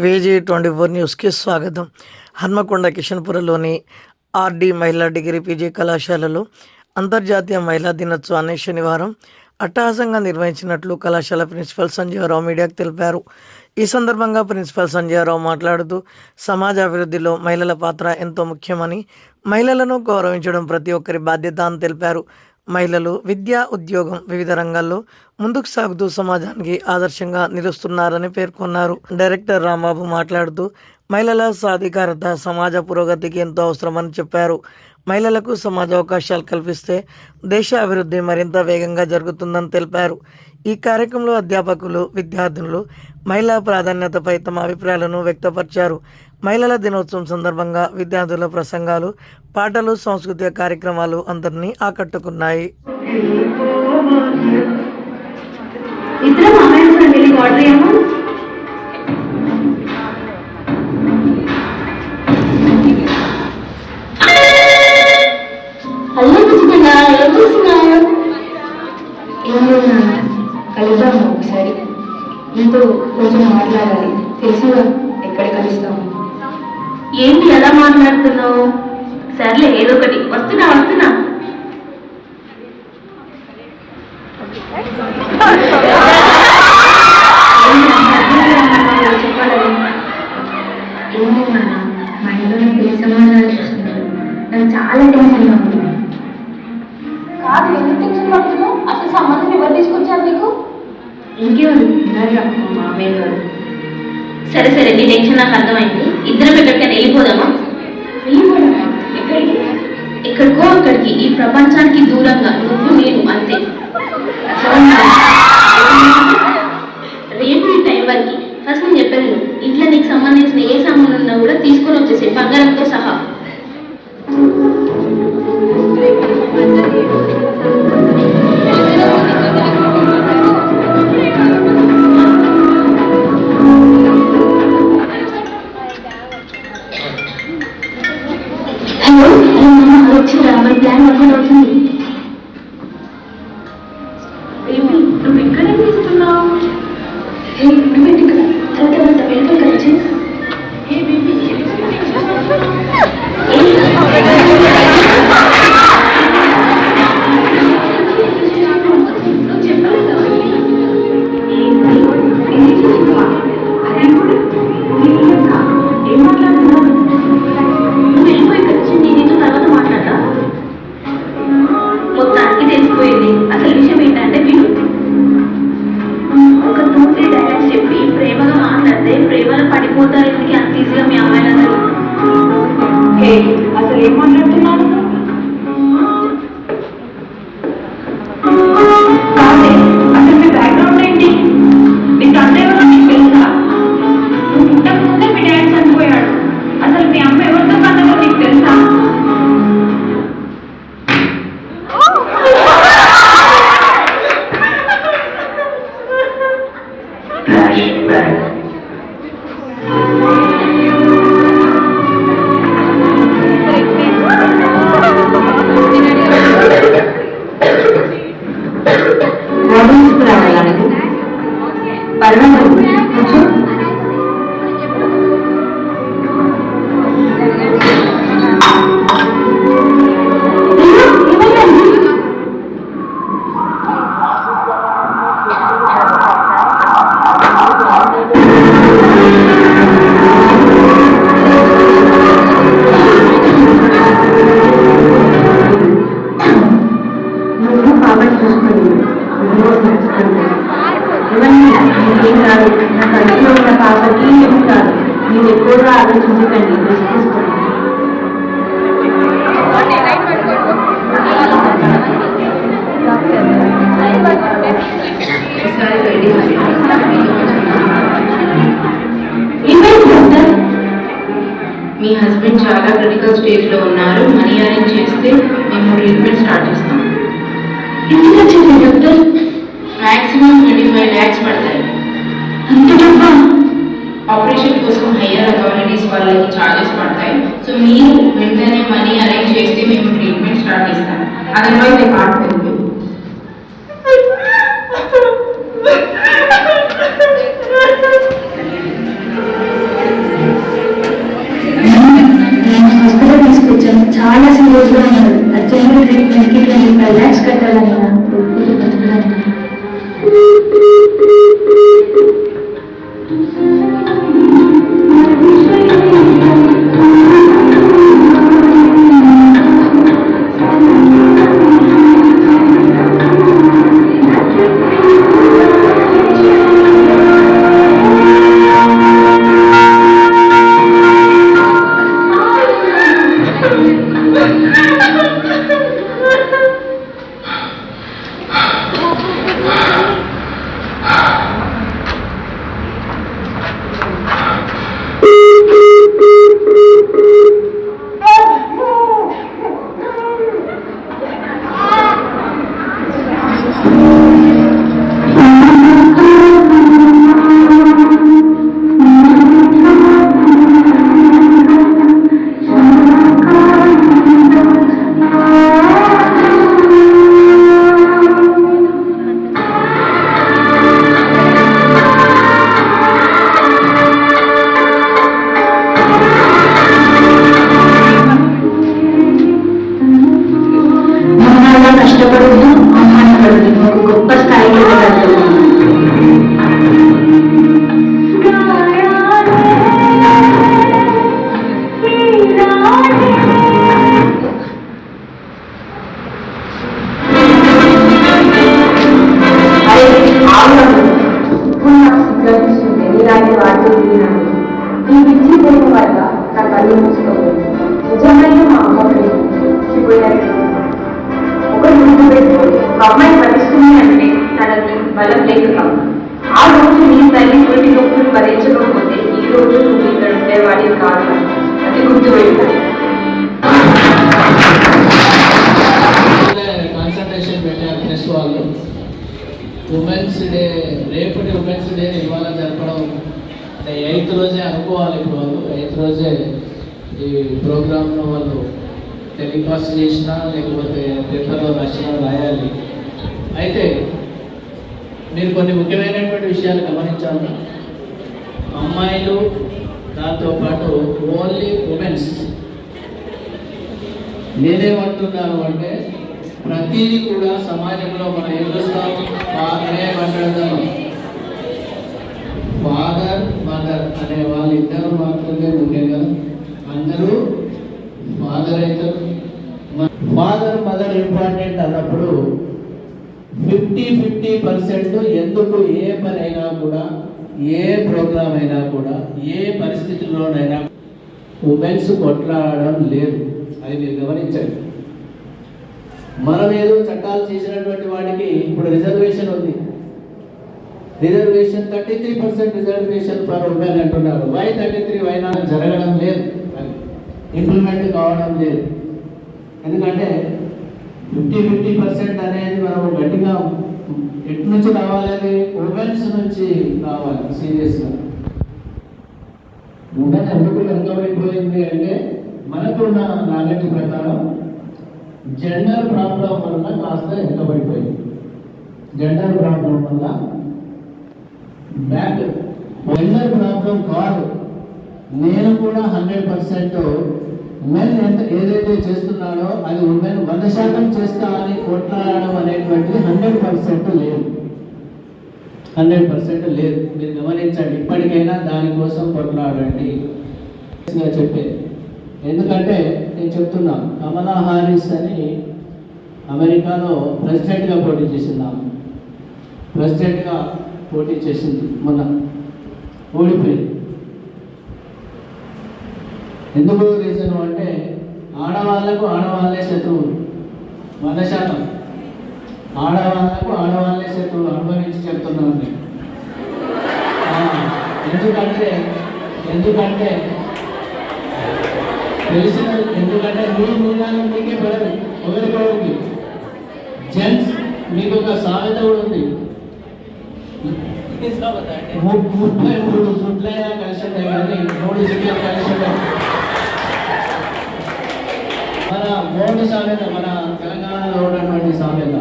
VG24 న్యూస్కి స్వాగతం. Hanamkonda కిషన్పురలోని RD మహిళా డిగ్రీ పీజీ కళాశాలలో అంతర్జాతీయ మహిళా దినోత్సవాన్ని శనివారం అట్టహాసంగా నిర్వహించినట్లు కళాశాల ప్రిన్సిపల్ సంజీవరావు మీడియాకు తెలిపారు. ఈ సందర్భంగా ప్రిన్సిపల్ సంజీవరావు మాట్లాడుతూ సమాజ అభివృద్ధిలో మహిళల పాత్ర ఎంతో ముఖ్యమని, మహిళలను గౌరవించడం ప్రతి ఒక్కరి బాధ్యత అని తెలిపారు. మహిళలు విద్య, ఉద్యోగం, వివిధ రంగాల్లో ముందుకు సాగుతూ సమాజానికి ఆదర్శంగా నిలుస్తున్నారని పేర్కొన్నారు. డైరెక్టర్ రాంబాబు మాట్లాడుతూ మహిళల సాధికారత సమాజ పురోగతికి ఎంతో అవసరమని చెప్పారు. మహిళలకు సమాజ అవకాశాలు కల్పిస్తే దేశ అభివృద్ధి మరింత వేగంగా జరుగుతుందని తెలిపారు. ఈ కార్యక్రమంలో అధ్యాపకులు, విద్యార్థినులు మహిళా ప్రాధాన్యతపై తమ అభిప్రాయాలను వ్యక్తపరిచారు. మహిళల దినోత్సవం సందర్భంగా విద్యార్థుల ప్రసంగాలు, పాటలు, సాంస్కృతిక కార్యక్రమాలు అందరినీ ఆకట్టుకున్నాయి. కలుద్దాము ఒకసారి, నీతో కొంచెం మాట్లాడాలి. తెలుసుగా ఎక్కడ కలుస్తాము. ఏంటి ఎలా మాట్లాడుతున్నావు? సర్లే, ఏదో ఒకటి. వస్తున్నా ఏమైనా మా ఇంట్లో పెళ్లి సమాధానాలు చూస్తున్నారు. నాకు చాలా టెన్షన్గా ఉంది. కాదు, ఎందుకు టెన్షన్ పడుతున్నావు? అసలు సంబంధం ఎవరు తీసుకొచ్చారు నీకు? ఇంకేమని విన్నారా మా మామయ్య గారు. సరే నీ టెన్షన్ నాకు అర్థమైంది. ఇద్దరం ఎక్కడికైనా వెళ్ళిపోదామా? ఎక్కడికి? ఎక్కడికో అక్కడికి, ఈ ప్రపంచానికి దూరంగా. నువ్వు నేను అంతే. రేపు ఈ టైం వరకు ఫస్ట్ నేను చెప్పాను, ఇంట్లో నీకు సంబంధించిన ఏ సామాన్ ఉన్నా కూడా తీసుకొని వచ్చేసి బంగారంతో సహా. హలో వచ్చిందా? మన ప్లాన్ వర్కౌట్ అవుతుంది. నువ్వు ఇక్కడేం చేస్తున్నావు? నువ్వేంటి ఇక్కడ? తర్వాత వెళ్తాం కలిసి. అసలు విషయం ఏంటంటే, విను. ఒక 2-3 డైలాగ్స్ చెప్పి ప్రేమగా మాట్లాడితే ప్రేమలో పడిపోతారు. ఎందుకు అంత ఈజీగా మీ అమ్మాయిలందరూ? అసలు ఏం మాట్లాడుతున్నాను? కాదే, అసలు మీ బ్యాక్గ్రౌండ్ ఏంటి? మీ తండ్రి ఎవరో నీకు తెలుసా? నువ్వు పుట్టక ముందే మీ డాడీ చనిపోయాడు. అసలు మీ అమ్మ ఎవరితో కన్నదో నీకు తెలుసా? మీరు ఎక్కువగా ఆలోచించకండి. తీసుకోండి. మీ హస్బెండ్ చాలా క్రిటికల్ స్టేజ్లో ఉన్నారు. మనీ అరేంజ్ చేస్తే మేము ట్రీట్మెంట్ స్టార్ట్ చేస్తాం. ఎంత వచ్చింది డాక్టర్? మ్యాక్సిమం 25 lakhs పడతాయి. అంత డబ్బా? ఆపరేషన్ కోసం హయ్యర్ అథారిటీస్ వాళ్ళకి ఛార్జెస్ పడతాయి. సో మీరు వెంటనే మనీ అరేంజ్ చేస్తే మేము ట్రీట్మెంట్ స్టార్ట్ చేస్తాం. Otherwise I can't help you. చాలా సీరియస్గా ఉన్నాడు. అర్జెంట్గా ట్రీట్మెంట్కి 25 lakhs కట్టాలని నాకు బతుకుతున్నాను. కష్టపడుతూ అవమానపడుతూ ఒక గొప్ప స్థాయికి వెళ్ళగలుగుతున్నాను. ఇలాంటి వార్తలు విన్నాను. ఈ విద్య పోయిన వల్ల నా కళ్ళు మూసుకోలేదు. నిజమైన మా అమ్మకి చూపోయారు. ఒకటి గుర్తుపెట్టుకోండి, ఒక అమ్మాయి భరిస్తుంది అంటే తనకి బలం లేక కాదు. ఆ రోజు నీ తల్లి తోటి నొప్పులు భరించకపోతే ఈ రోజు నువ్వు ఇక్కడ ఉండేవాడి కాదు. అది గుర్తుపెట్టుకోండి. కాన్సన్ట్రేషన్ పెట్టారు ప్రెస్ వాళ్ళు. ఉమెన్స్ డే, రేపటి ఉమెన్స్ డే ఇవాళ జరపడం అంటే 8th రోజే అనుకోవాలి. ఇప్పుడు వాళ్ళు 8th రోజే ఈ ప్రోగ్రామ్ను వాళ్ళు టెలికాస్ట్ చేసినా లేకపోతే పేపర్లో రాసినా రాయాలి. అయితే మీరు కొన్ని ముఖ్యమైనటువంటి విషయాలు గమనించాలి. అమ్మాయిలు దాంతోపాటు ఓన్లీ ఉమెన్స్. నేనేమంటున్నాను అంటే ప్రతిదీ కూడా సమాజంలో మనం ఏం చూస్తాం, మాట్లాడదాం ఫాదర్ మదర్ అనే వాళ్ళిద్దరు మాత్రమే ముఖ్యంగా. అందరూ ఫాదర్ అవుతారు. ఫాదర్ మదర్ ఇంపార్టెంట్ అన్నప్పుడు 50-50% ఎందుకు ఏ పని అయినా కూడా, ఏ ప్రోగ్రామ్ అయినా కూడా, ఏ పరిస్థితుల్లోనైనా ఉమెన్స్ కొట్లాడడం లేదు. అది మీరు గమనించండి. మనం ఏదో చట్టాలు చేసినటువంటి వాటికి ఇప్పుడు రిజర్వేషన్ ఉంది. రిజర్వేషన్ 33% రిజర్వేషన్ ఫర్ ఉమెన్ అంటున్నారు. వై 33? వై నాట్ జరగడం లేదు, ఇంప్లిమెంట్ కావడం లేదు. ఎందుకంటే 50-50% అనేది మనం గట్టిగా ఎటు నుంచి రావాలి, ఉమెన్స్ నుంచి రావాలి. సీరియస్గా ఉమెన్ ఎందుకు వెనుకబడిపోయింది అంటే మనకున్న నాలెడ్జ్ ప్రకారం జెండర్ ప్రాబ్లం వల్ల కాస్త వెనుకబడిపోయింది. జెండర్ ప్రాబ్లం వల్ల బ్యాక్. జెండర్ ప్రాబ్లం కాదు. నేను కూడా 100% మెన్ ఏదైతే చేస్తున్నాడో అది ఉమెన్ 100% చేస్తా అని కొట్లాడడం అనేటువంటిది 100% లేదు. 100% లేదు. మీరు గమనించండి. ఇప్పటికైనా దానికోసం కొట్లాడండి చెప్పే. ఎందుకంటే నేను చెప్తున్నా, కమలా హారిస్ అని అమెరికాలో ప్రెసిడెంట్గా పోటీ చేసిందాము. ప్రెసిడెంట్గా పోటీ చేసింది, మొన్న ఓడిపోయింది. ఎందుకు రీజన్ అంటే ఆడవాళ్లకు ఆడవాళ్ళే శత్రువులు. 100% ఆడవాళ్లకు ఆడవాళ్ళే శత్రువులు అనుభవించి చెప్తున్నాను నేను. ఎందుకంటే తెలిసిన, ఎందుకంటే మీకే పడదు ఒకరికొకరికి. జెంట్స్ మీకు ఒక సామెత కూడా ఉంది, 33 సుట్లైనా కలిసి ఉంటాయి కానీ 3 సుట్లు కలిసి ఉంటాయి. మన మోడు సామెత, మన తెలంగాణలో ఉన్నటువంటి సామెత.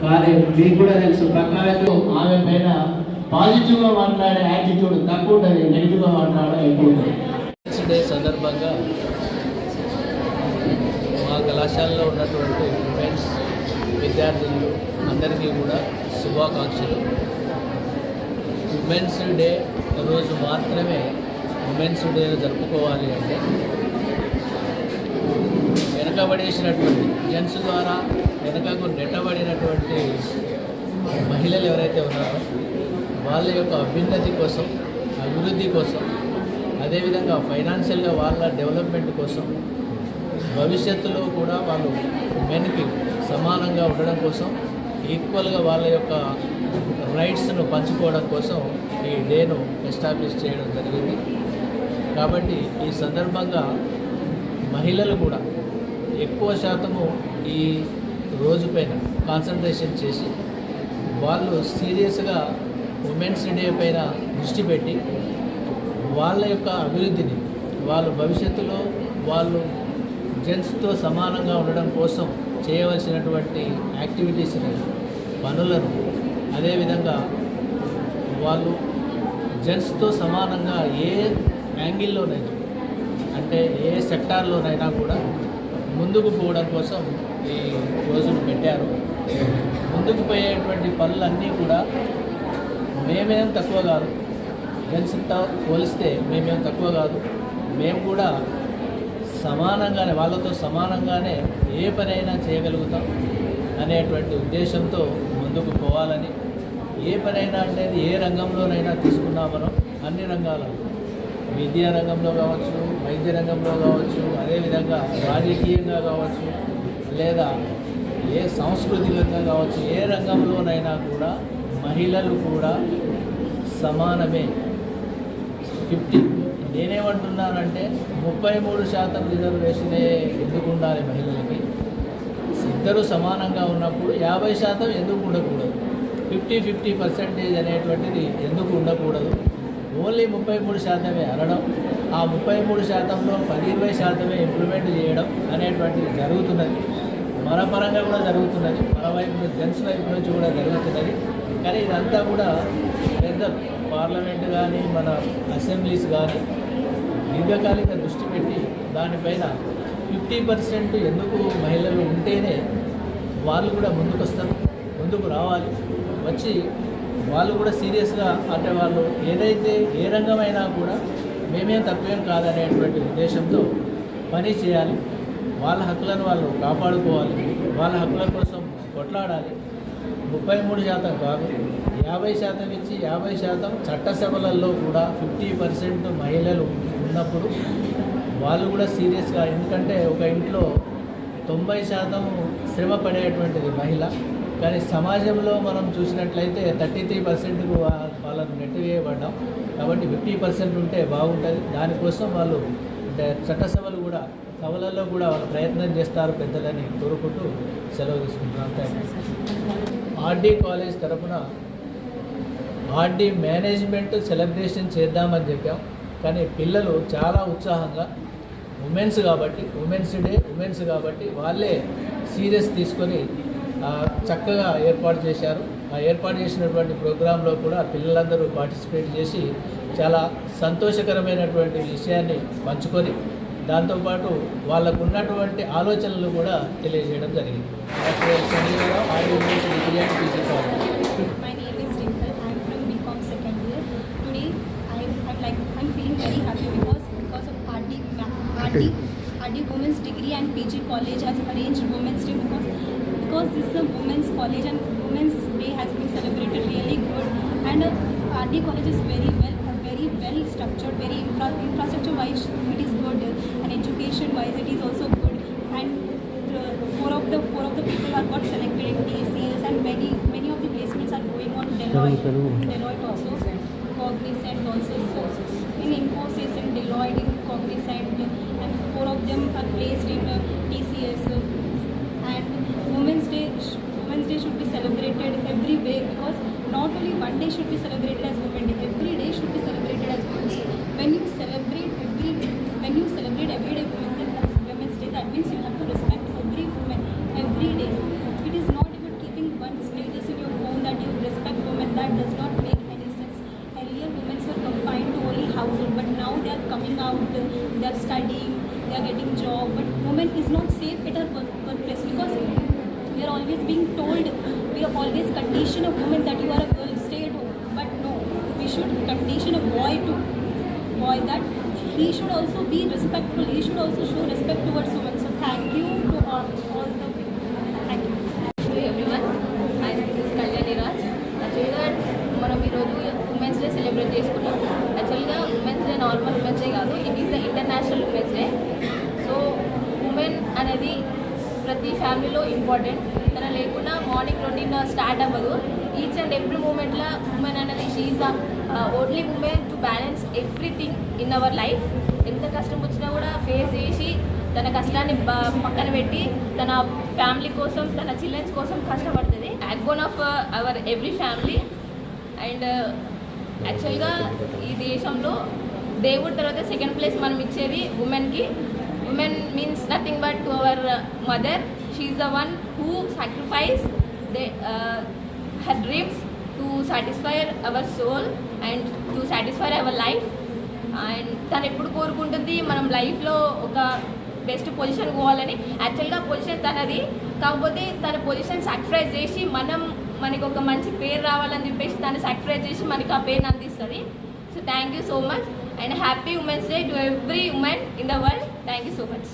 కానీ మీకు కూడా తెలుసు, ప్రకారం ఆమె పైన పాజిటివ్గా మాట్లాడే యాటిట్యూడ్ తక్కువ ఉంటుంది, నెగిటివ్గా మాట్లాడే ఎక్కువ ఉంటుంది. డే సందర్భంగా కళాశాలలో ఉన్నటువంటి ఉమెన్స్ విద్యార్థులు అందరికీ కూడా శుభాకాంక్షలు. ఉమెన్స్ డే రోజు మాత్రమే ఉమెన్స్ డే జరుపుకోవాలి అంటే వెనకబడేసినటువంటి జెంట్స్ ద్వారా వెనకకు నెట్టబడినటువంటి మహిళలు ఎవరైతే ఉన్నారో వాళ్ళ యొక్క అభ్యున్నతి కోసం, అభివృద్ధి కోసం, అదేవిధంగా ఫైనాన్షియల్గా వాళ్ళ డెవలప్మెంట్ కోసం, భవిష్యత్తులో కూడా వాళ్ళు మెన్కి సమానంగా ఉండడం కోసం, ఈక్వల్గా వాళ్ళ యొక్క రైట్స్ను పంచుకోవడం కోసం ఈ డేను ఎస్టాబ్లిష్ చేయడం జరిగింది. కాబట్టి ఈ సందర్భంగా మహిళలు కూడా ఎక్కువ శాతము ఈ రోజుపైన కాన్సన్ట్రేషన్ చేసి వాళ్ళు సీరియస్గా ఉమెన్స్ డే పైన దృష్టి పెట్టి వాళ్ళ యొక్క అభివృద్ధిని, వాళ్ళ భవిష్యత్తులో వాళ్ళు జెంట్స్తో సమానంగా ఉండడం కోసం చేయవలసినటువంటి యాక్టివిటీస్ని, పనులను, అదేవిధంగా వాళ్ళు జెంట్స్తో సమానంగా ఏ యాంగిల్లోనైనా అంటే ఏ సెక్టార్లోనైనా కూడా ముందుకు పోవడం కోసం ఈ రోజును పెట్టారు. ముందుకు పోయేటువంటి పనులన్నీ కూడా మేమేం తక్కువ కాదు, జెంట్స్తో పోలిస్తే మేమేం తక్కువ కాదు, మేము కూడా సమానంగానే వాళ్ళతో సమానంగానే ఏ పనైనా చేయగలుగుతాం అనేటువంటి ఉద్దేశంతో ముందుకు పోవాలని, ఏ పనైనా అనేది ఏ రంగంలోనైనా తీసుకున్నామనో అన్ని రంగాలలో, విద్యా రంగంలో కావచ్చు, వైద్య రంగంలో కావచ్చు, అదేవిధంగా రాజకీయంగా కావచ్చు, లేదా ఏ సాంస్కృతికంగా కావచ్చు, ఏ రంగంలోనైనా కూడా మహిళలు కూడా సమానమే. 50 నేనేమంటున్నానంటే 33% రిజర్వేషనే ఎందుకు ఉండాలి మహిళలకి? ఇద్దరు సమానంగా ఉన్నప్పుడు 50% ఎందుకు ఉండకూడదు? 50% అనేటువంటిది ఎందుకు ఉండకూడదు? ఓన్లీ 33% అనడం, ఆ 33%లో 10-20% ఇంప్లిమెంట్ చేయడం అనేటువంటిది జరుగుతున్నది. మన పరంగా కూడా జరుగుతున్నది, మన వైపు జెంట్స్ వైపు నుంచి కూడా జరుగుతున్నది. కానీ ఇదంతా కూడా పెద్ద పార్లమెంట్ కానీ మన అసెంబ్లీస్ కానీ దీర్ఘకాలిక దృష్టి పెట్టి దానిపైన 50% ఎందుకు మహిళలు ఉంటేనే వాళ్ళు కూడా ముందుకు వస్తారు, ముందుకు రావాలి. వచ్చి వాళ్ళు కూడా సీరియస్గా అంటే వాళ్ళు ఏదైతే ఏ రంగమైనా కూడా మేమేం తక్కువేం కాదనేటువంటి ఉద్దేశంతో పని చేయాలి. వాళ్ళ హక్కులను వాళ్ళు కాపాడుకోవాలి, వాళ్ళ హక్కుల కోసం కొట్లాడాలి. 33% కాదు, 50% ఇచ్చి 50% చట్టసభలలో కూడా 50% మహిళలు ఉన్నప్పుడు వాళ్ళు కూడా సీరియస్గా, ఎందుకంటే ఒక ఇంట్లో 90% శ్రమ పడేటువంటిది మహిళ, కానీ సమాజంలో మనం చూసినట్లయితే 33%కు వాళ్ళను నెట్టివేయబడ్డాం. కాబట్టి 50% ఉంటే బాగుంటుంది. దానికోసం వాళ్ళు అంటే చట్టసభలు కూడా సభలలో కూడా వాళ్ళు ప్రయత్నం చేస్తారు పెద్దలని కోరుకుంటూ సెలవు తీసుకుంటున్నాను. ఆర్డీ కాలేజ్ తరఫున ఆర్డీ మేనేజ్మెంట్ సెలబ్రేషన్ చేద్దామని చెప్పాం. కానీ పిల్లలు చాలా ఉత్సాహంగా ఉమెన్స్ కాబట్టి వాళ్ళే సీరియస్ తీసుకొని చక్కగా ఏర్పాటు చేశారు. ఆ ఏర్పాటు చేసినటువంటి ప్రోగ్రాంలో కూడా పిల్లలందరూ పార్టిసిపేట్ చేసి చాలా సంతోషకరమైనటువంటి విషయాన్ని పంచుకొని దాంతోపాటు వాళ్ళకు ఉన్నటువంటి ఆలోచనలు కూడా తెలియజేయడం జరిగింది. My name is Dimple. I'm from BCom second year. Today I'm feeling very happy because of RD Women's Degree and PG College has arranged Women's Day because this is a women's college and Women's Day has been celebrated really good, and RD College is very well structured, very infrastructure wise it is good, and education wise it is also good, and four of the people are got selected in TCS, and many of the placements are going on Deloitte also, Cognizant also. So in Infosys and Deloitte, in Cognizant, and 4 of them are placed in TCS. And Women's Day should be celebrated every way, because not only one day should be celebrated as Women's Day, every day should be celebrated as Women's Day. When you celebrate every day Women's Day, that means you have to respect every woman every day. It is not about keeping one status in your phone that you respect women. That does not make any sense. Earlier women were confined to only household, but now they are coming out, they are studying, they they are getting job, but woman is not safe at her workplace because we are always being told, we are always condition a woman that you are a girl, stay at home. But no, we should condition a boy that he should also be respectful, he should also show respect towards women. So thank you to all the people. Thank you. To everyone. This is Kalyani Raj. యాక్చువల్గా మనం ఈరోజు women's day celebrate చేసుకున్నాం. యాక్చువల్గా women's day normal women's day కాదు, it is the international women's day. So women అనేది ప్రతి ఫ్యామిలీలో important. తన లేకుండా మార్నింగ్ రొటీన్ స్టార్ట్ అవ్వదు. ఈచ్ అండ్ ఎవ్రీ మూమెంట్లో ఉమెన్ అనేది she is the only women to balance everything in our life. ఎంత కష్టం వచ్చినా కూడా ఫేస్ చేసి తన కష్టాన్ని పక్కన పెట్టి తన ఫ్యామిలీ కోసం, తన చిల్డ్రన్స్ కోసం కష్టపడుతుంది. Backbone of our every family. And యాక్చువల్గా ఈ దేశంలో దేవుడి తర్వాత సెకండ్ ప్లేస్ మనం ఇచ్చేది ఉమెన్కి. Women means nothing but to our mother. She is the one who sacrifice her dreams to satisfy our soul and to satisfy our life. And తను ఎప్పుడు కోరుకుంటుంది మనం లైఫ్లో ఒక బెస్ట్ పొజిషన్ పోవాలని. యాక్చువల్గా పొజిషన్ తనది, కాకపోతే తన పొజిషన్ సాక్రిఫైస్ చేసి మనకి ఒక మంచి పేరు రావాలని చెప్పేసి తను సాక్రిఫైస్ చేసి మనకి ఆ పేరుని అందిస్తుంది. So thank you so much and happy women's day to every women in the world. Thank you so much.